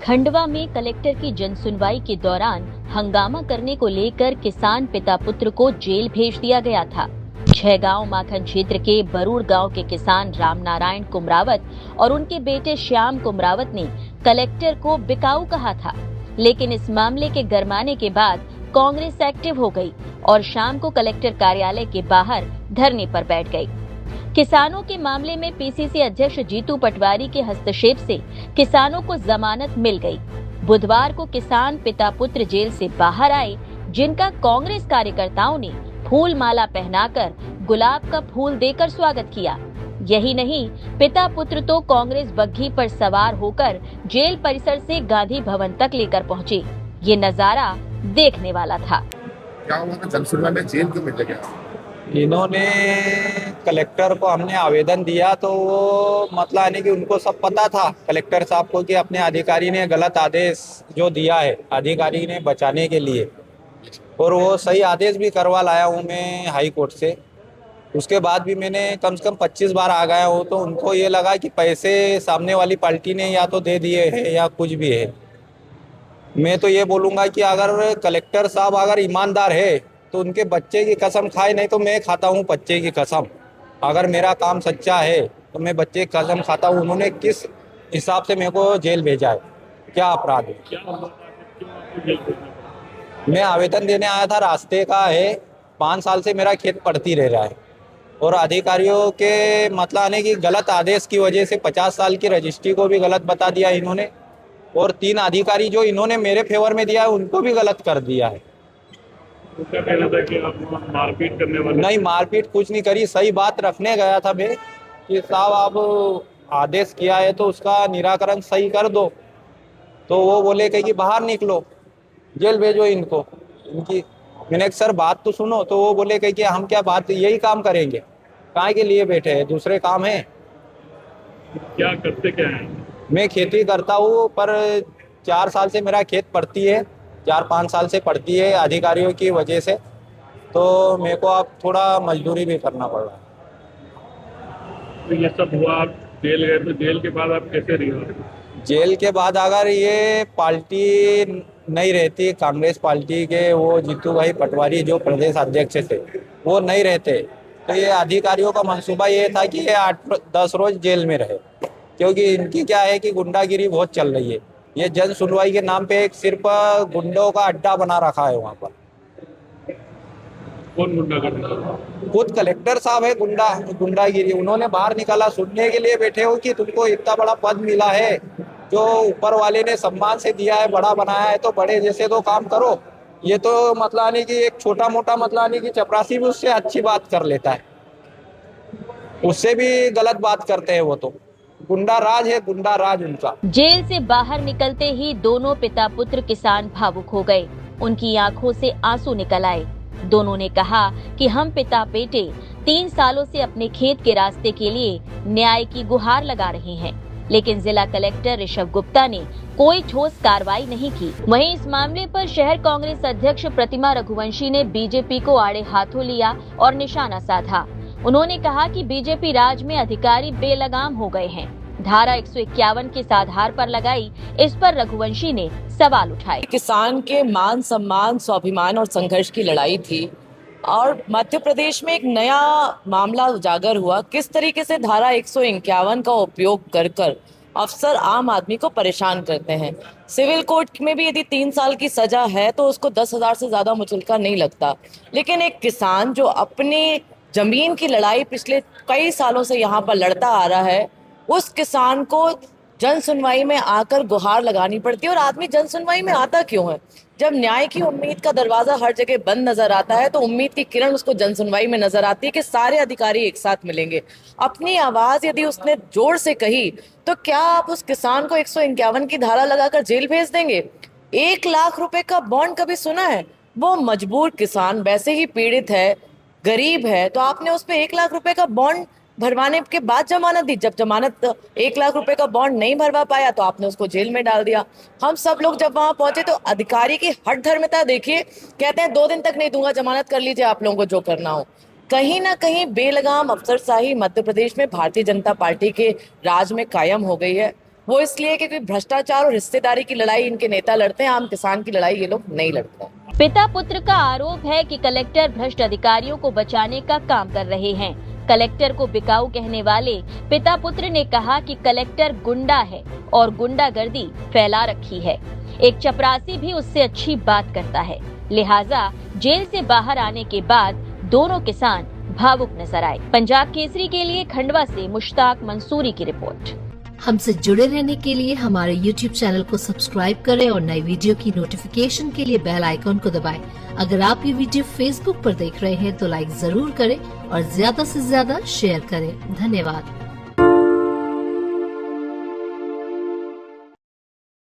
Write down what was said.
खंडवा में कलेक्टर की जनसुनवाई के दौरान हंगामा करने को लेकर किसान पिता पुत्र को जेल भेज दिया गया था। छहगांव माखन क्षेत्र के बरूड़ गांव के किसान रामनारायण कुमरावत और उनके बेटे श्याम कुमरावत ने कलेक्टर को बिकाऊ कहा था, लेकिन इस मामले के गरमाने के बाद कांग्रेस एक्टिव हो गई और शाम को कलेक्टर कार्यालय के बाहर धरने पर बैठ गई। किसानों के मामले में पीसीसी अध्यक्ष जीतू पटवारी के हस्तक्षेप से किसानों को जमानत मिल गई। बुधवार को किसान पिता पुत्र जेल से बाहर आए, जिनका कांग्रेस कार्यकर्ताओं ने फूल माला पहनाकर गुलाब का फूल देकर स्वागत किया। यही नहीं, पिता पुत्र तो कांग्रेस बग्घी पर सवार होकर जेल परिसर से गांधी भवन तक लेकर पहुंचे। ये नजारा देखने वाला था। क्या हुआ था जनसुनवाई में जेल क्यों भेजा गया? इन्होंने कलेक्टर को हमने आवेदन दिया तो वो मतलब यानी कि उनको सब पता था कलेक्टर साहब को कि अपने अधिकारी ने गलत आदेश जो दिया है अधिकारी ने बचाने के लिए, और वो सही आदेश भी करवा लाया हूँ मैं हाई कोर्ट से। उसके बाद भी मैंने कम से कम 25 बार आ गया हूँ, तो उनको ये लगा कि पैसे सामने वाली पार्टी ने या तो दे दिए हैं या कुछ भी है। मैं तो ये बोलूँगा कि अगर कलेक्टर साहब अगर ईमानदार है तो उनके बच्चे की कसम खाए, नहीं तो मैं खाता हूँ बच्चे की कसम। अगर मेरा काम सच्चा है तो मैं बच्चे की कसम खाता हूँ। उन्होंने किस हिसाब से मेरे को जेल भेजा है, क्या अपराध है? मैं आवेदन देने आया था, रास्ते का है, 5 साल से मेरा खेत पड़ती रह रहा है और अधिकारियों के मतलब आने की गलत आदेश की वजह से 50 साल की रजिस्ट्री को भी गलत बता दिया इन्होंने, और 3 अधिकारी जो इन्होंने मेरे फेवर में दिया है उनको भी गलत कर दिया है। तो क्या कहना था कि आप मारपीट करने वाले? नहीं, मारपीट कुछ नहीं करी, सही बात रखने गया था मैं कि साहब आप आदेश किया है तो उसका निराकरण सही कर दो। तो वो बोले कि बाहर निकलो, जेल भेजो इनको। इनकी मैंने एक सर बात तो सुनो, तो वो बोले कि हम क्या बात यही काम करेंगे, काहे के लिए बैठे हैं, दूसरे काम है। क्या करते क्या हैं? मैं खेती करता हूँ, पर 4 साल से मेरा खेत पड़ती है, 4-5 साल से पड़ती है अधिकारियों की वजह से, तो मेरे को अब थोड़ा मजदूरी भी करना पड़ रहा है। तो ये सब हुआ, आप जेल गए, तो जेल के बाद आप कैसे रहे? जेल के बाद अगर ये पार्टी नहीं रहती, कांग्रेस पार्टी के वो जीतू भाई पटवारी जो प्रदेश अध्यक्ष थे वो नहीं रहते, तो ये अधिकारियों का मंसूबा ये था कि ये 8-10 रोज जेल में रहे, क्योंकि इनकी क्या है कि गुंडागिरी बहुत चल रही है। ये जन सुनवाई के नाम पे एक सिर्फ गुंडों का अड्डा बना रखा है वहाँ पर। कौन गुंडा करने वाला? खुद कलेक्टर साहब है गुंडागिरी। उन्होंने बाहर निकाला, सुनने के लिए बैठे हो कि तुमको इतना बड़ा पद मिला है जो ऊपर वाले ने सम्मान से दिया है, बड़ा बनाया है, तो बड़े जैसे तो काम करो। ये तो मतलब आने की एक छोटा मोटा मतलब आने की चपरासी भी उससे अच्छी बात कर लेता है, उससे भी गलत बात करते हैं वो तो। गुंडा राज है, गुंडा राज उनका। जेल से बाहर निकलते ही दोनों पिता पुत्र किसान भावुक हो गए। उनकी आंखों से आंसू निकल आए। दोनों ने कहा कि हम पिता बेटे 3 सालों से अपने खेत के रास्ते के लिए न्याय की गुहार लगा रहे हैं, लेकिन जिला कलेक्टर ऋषभ गुप्ता ने कोई ठोस कार्रवाई नहीं की। वहीं इस मामले पर शहर कांग्रेस अध्यक्ष प्रतिमा रघुवंशी ने बीजेपी को आड़े हाथों लिया और निशाना साधा। उन्होंने कहा कि बीजेपी राज में अधिकारी बेलगाम हो गए हैं। धारा 151 किस आधार पर लगाई, इस पर रघुवंशी ने सवाल उठाए। किसान के मान सम्मान, स्वाभिमान और संघर्ष की लड़ाई थी, और मध्य प्रदेश में एक नया मामला उजागर हुआ। किस तरीके से धारा 151 का उपयोग कर अफसर आम आदमी को परेशान करते हैं। सिविल कोर्ट में भी यदि 3 साल की सजा है तो उसको 10,000 से ज्यादा मुचलका नहीं लगता, लेकिन एक किसान जो अपनी जमीन की लड़ाई पिछले कई सालों से यहाँ पर लड़ता आ रहा है, उस किसान को जन सुनवाई में आकर गुहार लगानी पड़ती है। और आदमी जन सुनवाई में आता क्यों है? जब न्याय की उम्मीद का दरवाजा हर जगह बंद नजर आता है तो उम्मीद की किरण उसको जन सुनवाई में नजर आती है कि सारे अधिकारी एक साथ मिलेंगे। अपनी आवाज यदि उसने जोर से कही तो क्या आप उस किसान को 151 की धारा लगाकर जेल भेज देंगे? 1 लाख रुपए का बॉन्ड कभी सुना है? वो मजबूर किसान वैसे ही पीड़ित है, गरीब है, तो आपने उस पर 1 लाख रुपए का बॉन्ड भरवाने के बाद जमानत दी। जब जमानत 1 लाख रुपए का बॉन्ड नहीं भरवा पाया तो आपने उसको जेल में डाल दिया। हम सब लोग जब वहां पहुंचे तो अधिकारी की हठ धर्मिता देखिए, कहते हैं 2 दिन तक नहीं दूंगा, जमानत कर लीजिए आप लोगों को जो करना हो। कहीं ना कहीं बेलगाम अफसरशाही मध्य प्रदेश में भारतीय जनता पार्टी के राज में कायम हो गई है। वो इसलिए कि कोई भ्रष्टाचार और हिस्सेदारी की लड़ाई इनके नेता लड़ते हैं, आम किसान की लड़ाई ये लोग नहीं लड़ते हैं। पिता पुत्र का आरोप है कि कलेक्टर भ्रष्ट अधिकारियों को बचाने का काम कर रहे हैं। कलेक्टर को बिकाऊ कहने वाले पिता पुत्र ने कहा कि कलेक्टर गुंडा है और गुंडागर्दी फैला रखी है। एक चपरासी भी उससे अच्छी बात करता है। लिहाजा जेल से बाहर आने के बाद दोनों किसान भावुक नजर आए। पंजाब केसरी के लिए खंडवा से मुश्ताक मंसूरी की रिपोर्ट। हमसे जुड़े रहने के लिए हमारे YouTube चैनल को सब्सक्राइब करें और नई वीडियो की नोटिफिकेशन के लिए बेल आइकॉन को दबाएं। अगर आप ये वीडियो Facebook पर देख रहे हैं तो लाइक जरूर करें और ज्यादा से ज्यादा शेयर करें। धन्यवाद।